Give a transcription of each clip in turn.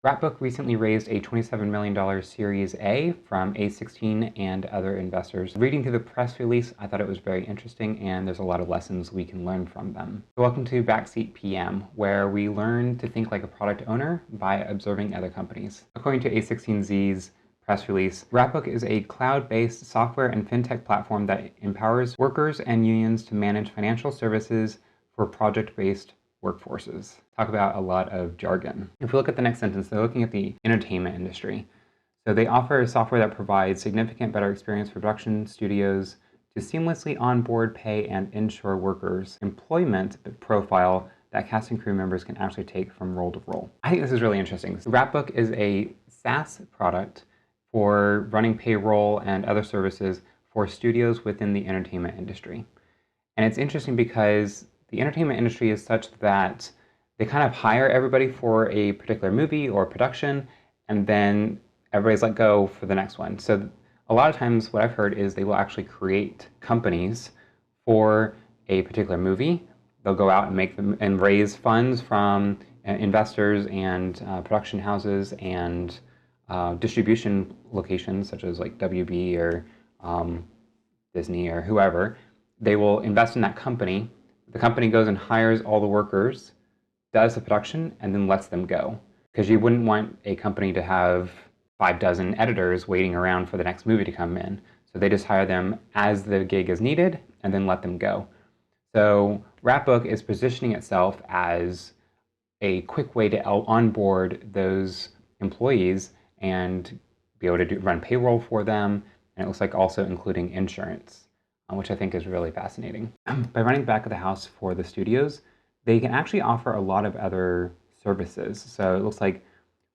Wrapbook recently raised a $27 million Series A from A16 and other investors. Reading through the press release, I thought it was very interesting, and there's a lot of lessons we can learn from them. So welcome to Backseat PM, where we learn to think like a product owner by observing other companies. According to A16Z's press release, Wrapbook is a cloud-based software and fintech platform that empowers workers and unions to manage financial services for project-based workforces. Talk about a lot of jargon. If we look at the next sentence, they're looking at the entertainment industry. So they offer a software that provides significant better experience for production studios to seamlessly onboard, pay, and insure workers' employment profile that cast and crew members can actually take from role to role. I think this is really interesting. So Wrapbook is a SaaS product for running payroll and other services for studios within the entertainment industry. And it's interesting because the entertainment industry is such that they kind of hire everybody for a particular movie or production, and then everybody's let go for the next one. So a lot of times what I've heard is they will actually create companies for a particular movie. They'll go out and make them and raise funds from investors and production houses and distribution locations such as like WB or Disney or whoever. They will invest in that company. The company goes and hires all the workers, does the production, and then lets them go. Because you wouldn't want a company to have 5 dozen editors waiting around for the next movie to come in. So they just hire them as the gig is needed and then let them go. So Wrapbook is positioning itself as a quick way to onboard those employees and be able to run payroll for them. And it looks like also including insurance, which I think is really fascinating. By running the back of the house for the studios, they can actually offer a lot of other services. So it looks like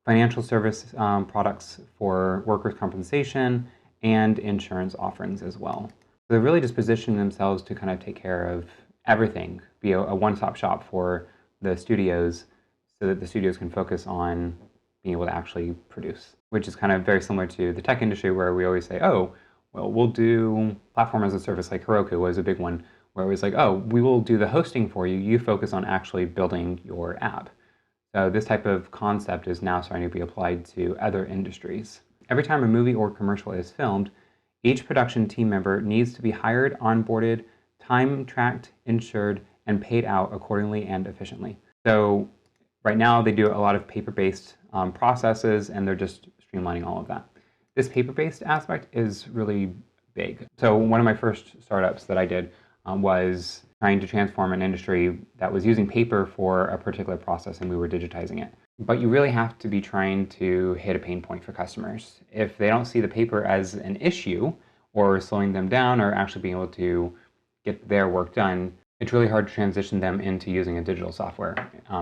financial service products for workers' compensation and insurance offerings as well. So they're really just positioning themselves to kind of take care of everything, be a one-stop shop for the studios so that the studios can focus on being able to actually produce, which is kind of very similar to the tech industry where we always say, oh, well, we'll do platform as a service, like Heroku was a big one, where it was like, oh, we will do the hosting for you. You focus on actually building your app. So this type of concept is now starting to be applied to other industries. Every time a movie or commercial is filmed, each production team member needs to be hired, onboarded, time-tracked, insured, and paid out accordingly and efficiently. So right now they do a lot of paper-based processes, and they're just streamlining all of that. This paper-based aspect is really big. So one of my first startups that I did was trying to transform an industry that was using paper for a particular process, and we were digitizing it. But you really have to be trying to hit a pain point for customers. If they don't see the paper as an issue or slowing them down or actually being able to get their work done, it's really hard to transition them into using a digital software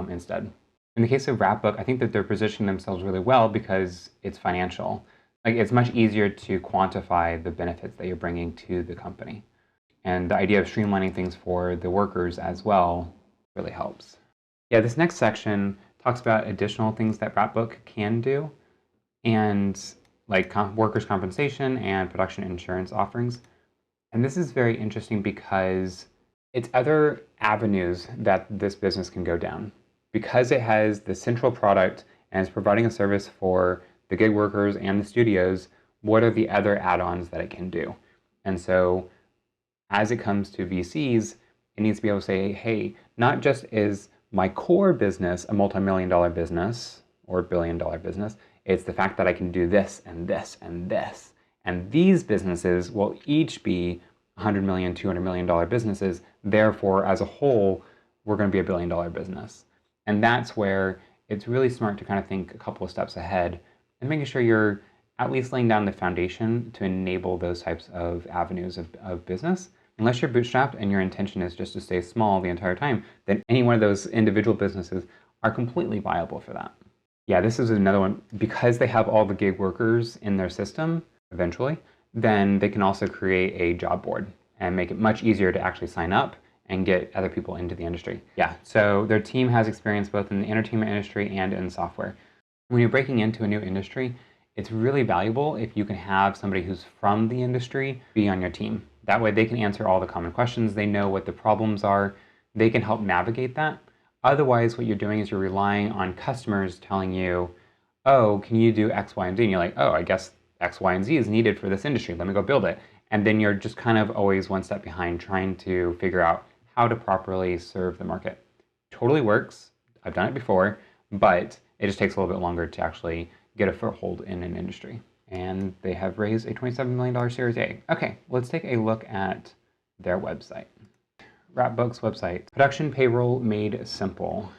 instead. In the case of Wrapbook, I think that they're positioning themselves really well because it's financial. Like, it's much easier to quantify the benefits that you're bringing to the company. And the idea of streamlining things for the workers as well really helps. Yeah, this next section talks about additional things that Wrapbook can do, and like workers' compensation and production insurance offerings. And this is very interesting because it's other avenues that this business can go down. Because it has the central product and is providing a service for the gig workers and the studios, what are the other add-ons that it can do? And so as it comes to VCs, it needs to be able to say, hey, not just is my core business a multi-million-dollar business or billion-dollar business, it's the fact that I can do this and this and this. And these businesses will each be $100 million, $200 million businesses. Therefore, as a whole, we're going to be a billion-dollar business. And that's where it's really smart to kind of think a couple of steps ahead and making sure you're at least laying down the foundation to enable those types of avenues of business. Unless you're bootstrapped and your intention is just to stay small the entire time, then any one of those individual businesses are completely viable for that. Yeah, this is another one. Because they have all the gig workers in their system, eventually, then they can also create a job board and make it much easier to actually sign up and get other people into the industry. Yeah, so their team has experience both in the entertainment industry and in software. When you're breaking into a new industry, it's really valuable if you can have somebody who's from the industry be on your team. That way they can answer all the common questions, they know what the problems are, they can help navigate that. Otherwise, what you're doing is you're relying on customers telling you, oh, can you do X, Y, and Z? And you're like, oh, I guess X, Y, and Z is needed for this industry. Let me go build it. And then you're just kind of always one step behind trying to figure out how to properly serve the market. Totally works. I've done it before, but it just takes a little bit longer to actually get a foothold in an industry. And they have raised a $27 million Series A. Okay, let's take a look at their website. Wrapbook's website. Production payroll made simple.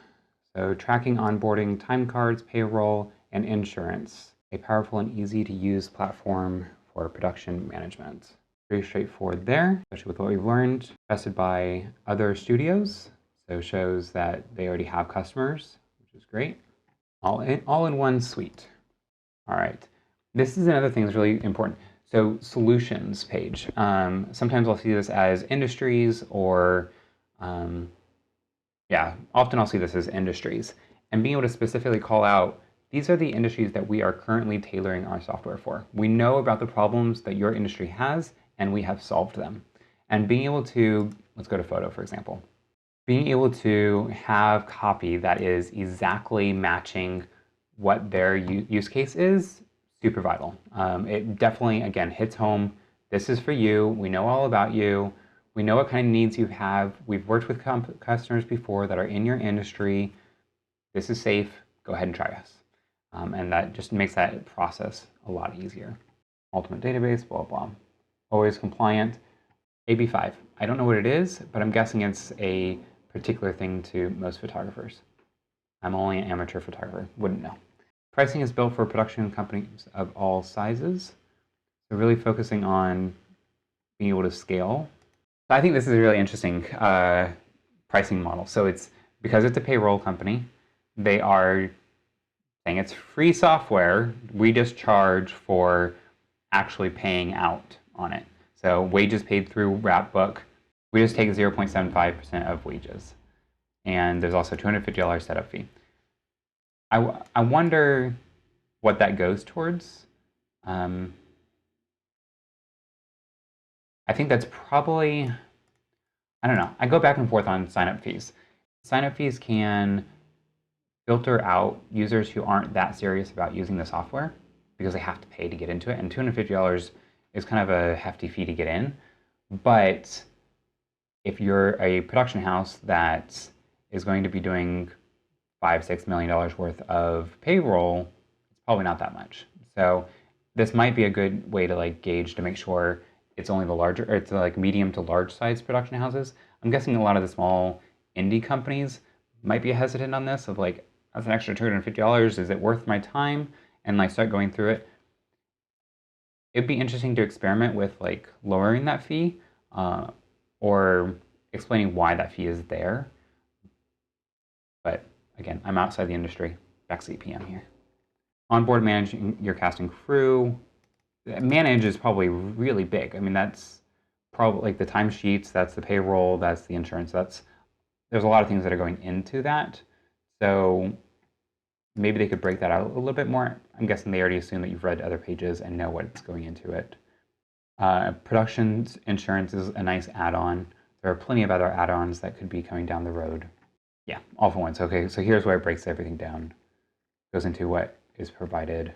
So tracking, onboarding, time cards, payroll, and insurance. A powerful and easy to use platform for production management. Pretty straightforward there, especially with what we've learned. Trusted by other studios, so shows that they already have customers, which is great. All in one suite. All right, this is another thing that's really important. So solutions page. Sometimes I'll see this as industries or, often I'll see this as industries. And being able to specifically call out, these are the industries that we are currently tailoring our software for. We know about the problems that your industry has, and we have solved them. And being able to, let's go to photo, for example. Being able to have copy that is exactly matching what their use case is, super vital. It definitely, again, hits home. This is for you. We know all about you. We know what kind of needs you have. We've worked with customers before that are in your industry. This is safe. Go ahead and try us. And that just makes that process a lot easier. Ultimate database, blah, blah. Always compliant. AB5. I don't know what it is, but I'm guessing it's a particular thing to most photographers. I'm only an amateur photographer, wouldn't know. Pricing is built for production companies of all sizes. So really focusing on being able to scale. I think this is a really interesting pricing model. So it's because it's a payroll company, they are saying it's free software. We just charge for actually paying out on it. So wages paid through Wrapbook, we just take 0.75% of wages. And there's also $250 setup fee. I wonder what that goes towards. I think that's probably, I don't know. I go back and forth on sign-up fees. Sign-up fees can filter out users who aren't that serious about using the software because they have to pay to get into it. And $250 is kind of a hefty fee to get in. But if you're a production house that is going to be doing $5-6 million worth of payroll, it's probably not that much. So this might be a good way to gauge to make sure it's only the larger, or it's medium to large size production houses. I'm guessing a lot of the small indie companies might be hesitant on this of that's an extra $250. Is it worth my time? And start going through it. It'd be interesting to experiment with lowering that fee or explaining why that fee is there. But again, I'm outside the industry, backseat PM here. Onboard managing your casting crew. Manage is probably really big. I mean, that's probably the timesheets, that's the payroll, that's the insurance. There's a lot of things that are going into that. So maybe they could break that out a little bit more. I'm guessing they already assume that you've read other pages and know what's going into it. Production insurance is a nice add-on. There are plenty of other add-ons that could be coming down the road. Yeah, all for once. Okay, so here's where it breaks everything down. Goes into what is provided.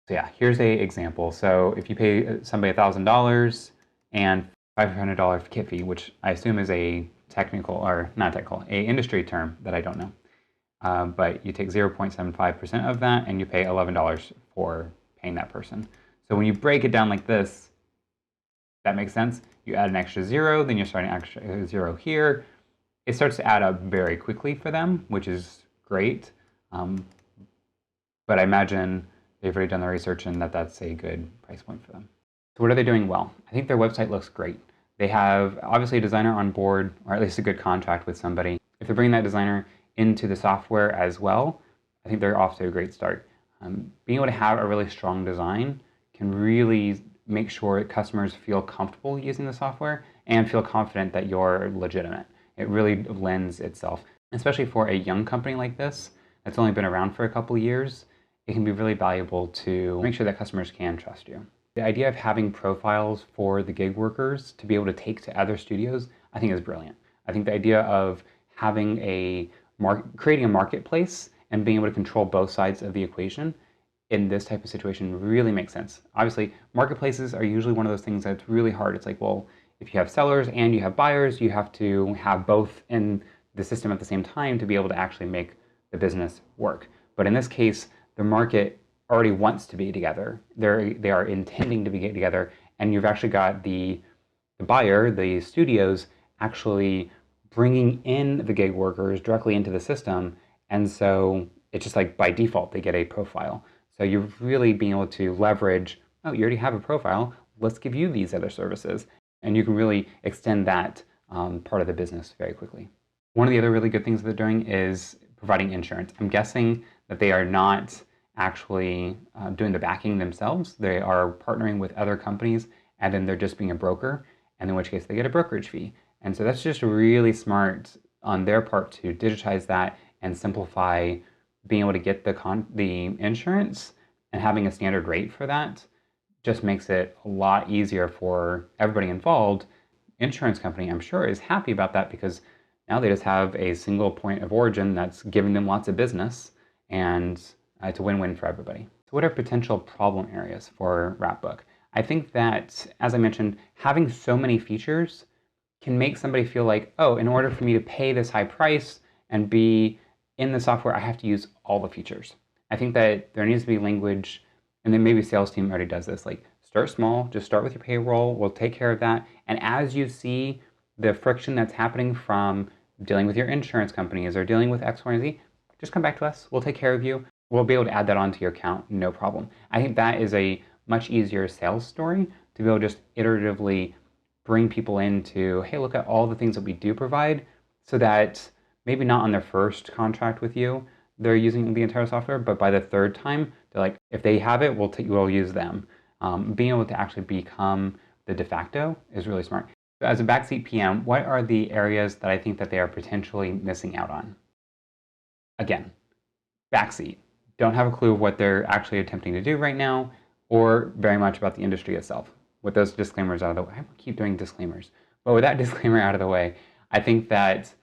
So yeah, here's a example. So if you pay somebody $1,000 and $500 kit fee, which I assume is a technical, or not technical, a industry term that I don't know. But you take 0.75% of that and you pay $11 for paying that person. So when you break it down like this, that makes sense. You add an extra zero, then you're starting extra zero here. It starts to add up very quickly for them, which is great. But I imagine they've already done the research and that's a good price point for them. So what are they doing well? I think their website looks great. They have obviously a designer on board, or at least a good contract with somebody. If they're bringing that designer into the software as well, I think they're off to a great start. Being able to have a really strong design can really make sure customers feel comfortable using the software and feel confident that you're legitimate. It really lends itself, especially for a young company like this that's only been around for a couple of years. It can be really valuable to make sure that customers can trust you. The idea of having profiles for the gig workers to be able to take to other studios, I think is brilliant. I think the idea of having creating a marketplace and being able to control both sides of the equation in this type of situation really makes sense. Obviously, marketplaces are usually one of those things that's really hard. It's like, well, if you have sellers and you have buyers, you have to have both in the system at the same time to be able to actually make the business work. But in this case, the market already wants to be together. They are intending to be together, and you've actually got the buyer, the studios, actually bringing in the gig workers directly into the system, and so it's just like by default they get a profile. So you're really being able to leverage, oh, you already have a profile, let's give you these other services. And you can really extend that part of the business very quickly. One of the other really good things they're doing is providing insurance. I'm guessing that they are not actually doing the backing themselves. They are partnering with other companies, and then they're just being a broker, and in which case they get a brokerage fee. And so that's just really smart on their part to digitize that and simplify being able to get the insurance, and having a standard rate for that just makes it a lot easier for everybody involved. Insurance company, I'm sure, is happy about that because now they just have a single point of origin that's giving them lots of business, and it's a win-win for everybody. So what are potential problem areas for Wrapbook? I think that, as I mentioned, having so many features can make somebody feel like, oh, in order for me to pay this high price and be in the software, I have to use all the features. I think that there needs to be language, and then maybe sales team already does this, like start small, just start with your payroll, we'll take care of that. And as you see the friction that's happening from dealing with your insurance companies or dealing with X, Y, and Z, just come back to us, we'll take care of you. We'll be able to add that onto your account, no problem. I think that is a much easier sales story to be able to just iteratively bring people into, hey, look at all the things that we do provide, so that maybe not on their first contract with you, they're using the entire software, but by the third time, they're like, if they have it, we'll use them. Being able to actually become the de facto is really smart. So as a backseat PM, what are the areas that I think that they are potentially missing out on? Again, backseat. Don't have a clue of what they're actually attempting to do right now, or very much about the industry itself. With those disclaimers out of the way, I keep doing disclaimers, but with that disclaimer out of the way, I think that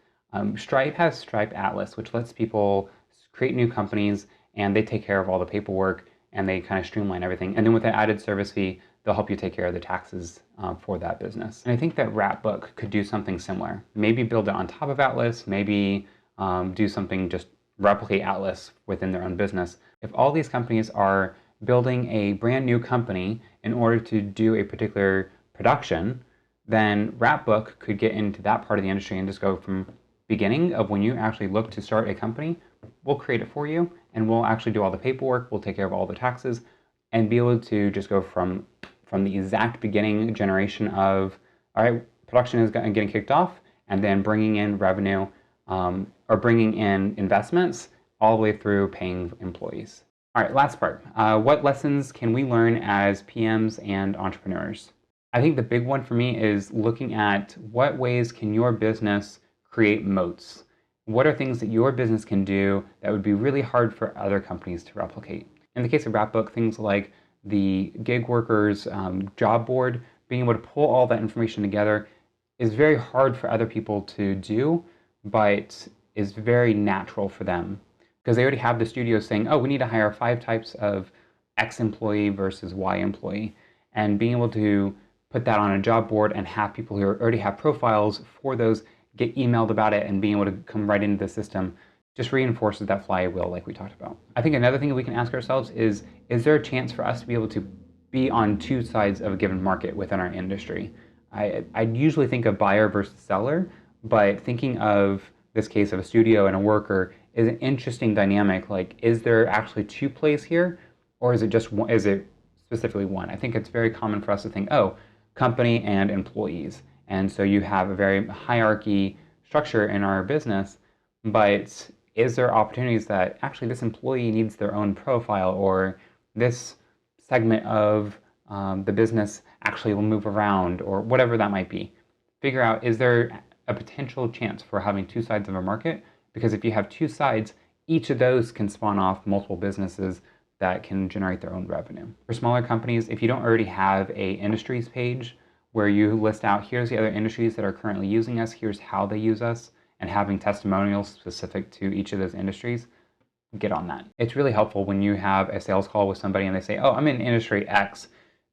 Stripe has Stripe Atlas, which lets people create new companies, and they take care of all the paperwork, and they kind of streamline everything. And then with an added service fee, they'll help you take care of the taxes for that business. And I think that Wrapbook could do something similar. Maybe build it on top of Atlas, maybe do something, just replicate Atlas within their own business. If all these companies are building a brand new company in order to do a particular production, then Wrapbook could get into that part of the industry and just go from beginning of when you actually look to start a company, we'll create it for you, and we'll actually do all the paperwork, we'll take care of all the taxes, and be able to just go from the exact beginning generation of, all right, production is getting kicked off, and then bringing in revenue or bringing in investments all the way through paying employees. All right, last part. What lessons can we learn as PMs and entrepreneurs? I think the big one for me is looking at what ways can your business create moats. What are things that your business can do that would be really hard for other companies to replicate? In the case of Wrapbook, things like the gig workers job board, being able to pull all that information together is very hard for other people to do, but is very natural for them because they already have the studio saying, oh, we need to hire 5 types of X employee versus Y employee. And being able to put that on a job board and have people who already have profiles for those get emailed about it and being able to come right into the system just reinforces that flywheel like we talked about. I think another thing that we can ask ourselves is there a chance for us to be able to be on 2 sides of a given market within our industry? I usually think of buyer versus seller, but thinking of this case of a studio and a worker is an interesting dynamic. Like, is there actually 2 plays here, or is it just one, is it specifically one? I think it's very common for us to think, oh, company and employees. And so you have a very hierarchy structure in our business, but is there opportunities that actually this employee needs their own profile, or this segment of the business actually will move around, or whatever that might be? Figure out, is there a potential chance for having 2 sides of a market? Because if you have 2 sides, each of those can spawn off multiple businesses that can generate their own revenue. For smaller companies, if you don't already have a industries page where you list out, here's the other industries that are currently using us, here's how they use us, and having testimonials specific to each of those industries, get on that. It's really helpful when you have a sales call with somebody and they say, oh, I'm in industry X.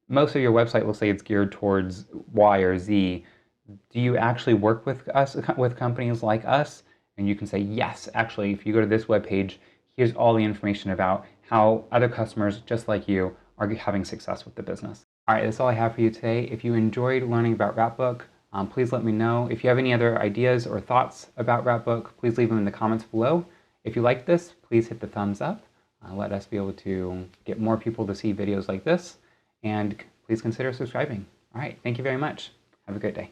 Most of your website will say it's geared towards Y or Z. Do you actually work with companies like us? And you can say, yes, actually, if you go to this webpage, here's all the information about how other customers just like you are having success with the business. All right, that's all I have for you today. If you enjoyed learning about Wrapbook, please let me know. If you have any other ideas or thoughts about Wrapbook, please leave them in the comments below. If you like this, please hit the thumbs up. Let us be able to get more people to see videos like this. And please consider subscribing. All right, thank you very much. Have a great day.